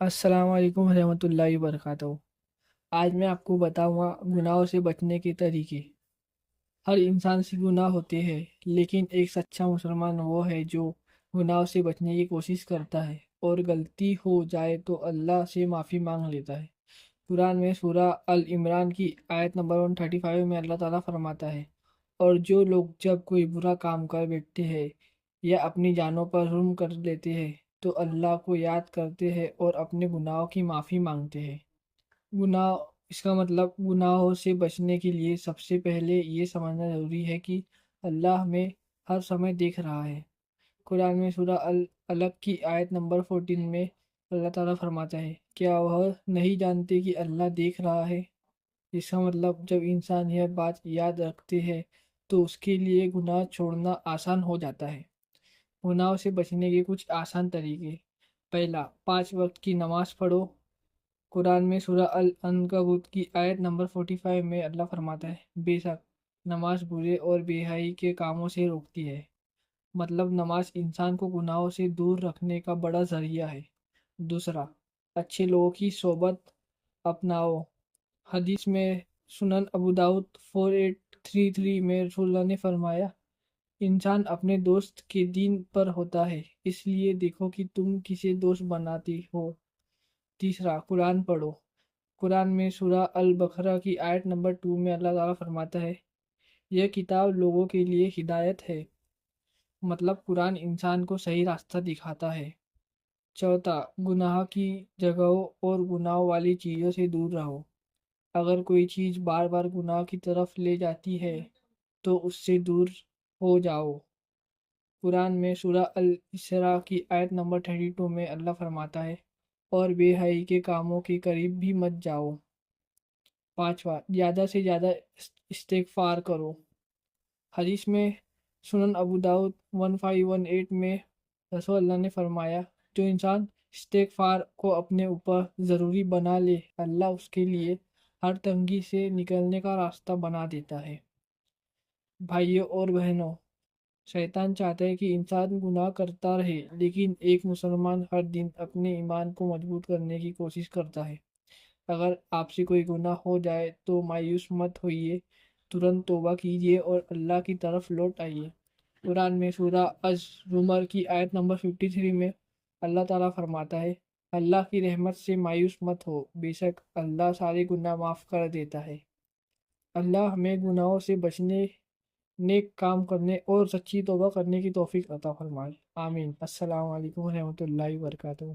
السلام علیکم ورحمۃ اللہ وبرکاتہ۔ آج میں آپ کو بتاؤں گا گناہوں سے بچنے کے طریقے۔ ہر انسان سے گناہ ہوتے ہیں، لیکن ایک سچا مسلمان وہ ہے جو گناہوں سے بچنے کی کوشش کرتا ہے اور غلطی ہو جائے تو اللہ سے معافی مانگ لیتا ہے۔ قرآن میں سورہ العمران کی آیت نمبر 135 میں اللہ تعالیٰ فرماتا ہے، اور جو لوگ جب کوئی برا کام کر بیٹھتے ہیں یا اپنی جانوں پر ظلم کر لیتے ہیں تو اللہ کو یاد کرتے ہیں اور اپنے گناہوں کی معافی مانگتے ہیں۔ گناہ اس کا مطلب گناہوں سے بچنے کے لیے سب سے پہلے یہ سمجھنا ضروری ہے کہ اللہ ہمیں ہر سمے دیکھ رہا ہے۔ قرآن میں سورہ العلق کی آیت نمبر 14 میں اللہ تعالیٰ فرماتا ہے، کیا وہ نہیں جانتے کہ اللہ دیکھ رہا ہے؟ اس کا مطلب جب انسان یہ بات یاد رکھتے ہیں تو اس کے لیے گناہ چھوڑنا آسان ہو جاتا ہے۔ گناہوں سے بچنے کے کچھ آسان طریقے۔ پہلا، 5 وقت کی نماز پڑھو۔ قرآن میں سورہ العنکبوت کی آیت نمبر 45 میں اللہ فرماتا ہے، بے شک نماز برے اور بے حیائی کے کاموں سے روکتی ہے۔ مطلب نماز انسان کو گناہوں سے دور رکھنے کا بڑا ذریعہ ہے۔ دوسرا، اچھے لوگوں کی صحبت اپناؤ۔ حدیث میں سنن ابو داؤد 4833 میں رسول اللہ نے فرمایا، انسان اپنے دوست کے دین پر ہوتا ہے، اس لیے دیکھو کہ تم کسے دوست بناتی ہو۔ تیسرا، قرآن پڑھو۔ قرآن میں سورہ البقرہ کی آیت نمبر 2 میں اللہ تعالیٰ فرماتا ہے، یہ کتاب لوگوں کے لیے ہدایت ہے۔ مطلب قرآن انسان کو صحیح راستہ دکھاتا ہے۔ چوتھا، گناہ کی جگہوں اور گناہ والی چیزوں سے دور رہو۔ اگر کوئی چیز بار بار گناہ کی طرف لے جاتی ہے تو اس سے دور ہو جاؤ۔ قرآن میں سورہ الاسراء کی آیت نمبر 32 میں اللہ فرماتا ہے، اور بے حیائی کے کاموں کے قریب بھی مت جاؤ۔ پانچواں، زیادہ سے زیادہ استغفار کرو۔ حدیث میں سنن ابو داؤد 1518 میں رسول اللہ نے فرمایا، جو انسان استغفار کو اپنے اوپر ضروری بنا لے، اللہ اس کے لیے ہر تنگی سے نکلنے کا راستہ بنا دیتا ہے۔ بھائیوں اور بہنوں، شیطان چاہتا ہے کہ انسان گناہ کرتا رہے، لیکن ایک مسلمان ہر دن اپنے ایمان کو مضبوط کرنے کی کوشش کرتا ہے۔ اگر آپ سے کوئی گناہ ہو جائے تو مایوس مت ہوئیے، ترنت توبہ کیجیے اور اللہ کی طرف لوٹ آئیے۔ قرآن میں سورہ الزمر کی آیت نمبر 53 میں اللہ تعالیٰ فرماتا ہے، اللہ کی رحمت سے مایوس مت ہو، بے شک اللہ سارے گناہ معاف کر دیتا ہے۔ اللہ ہمیں گناہوں سے بچنے، نیک کام کرنے اور سچی توبہ کرنے کی توفیق عطا فرمائے، آمین۔ السلام علیکم ورحمۃ اللہ وبرکاتہ۔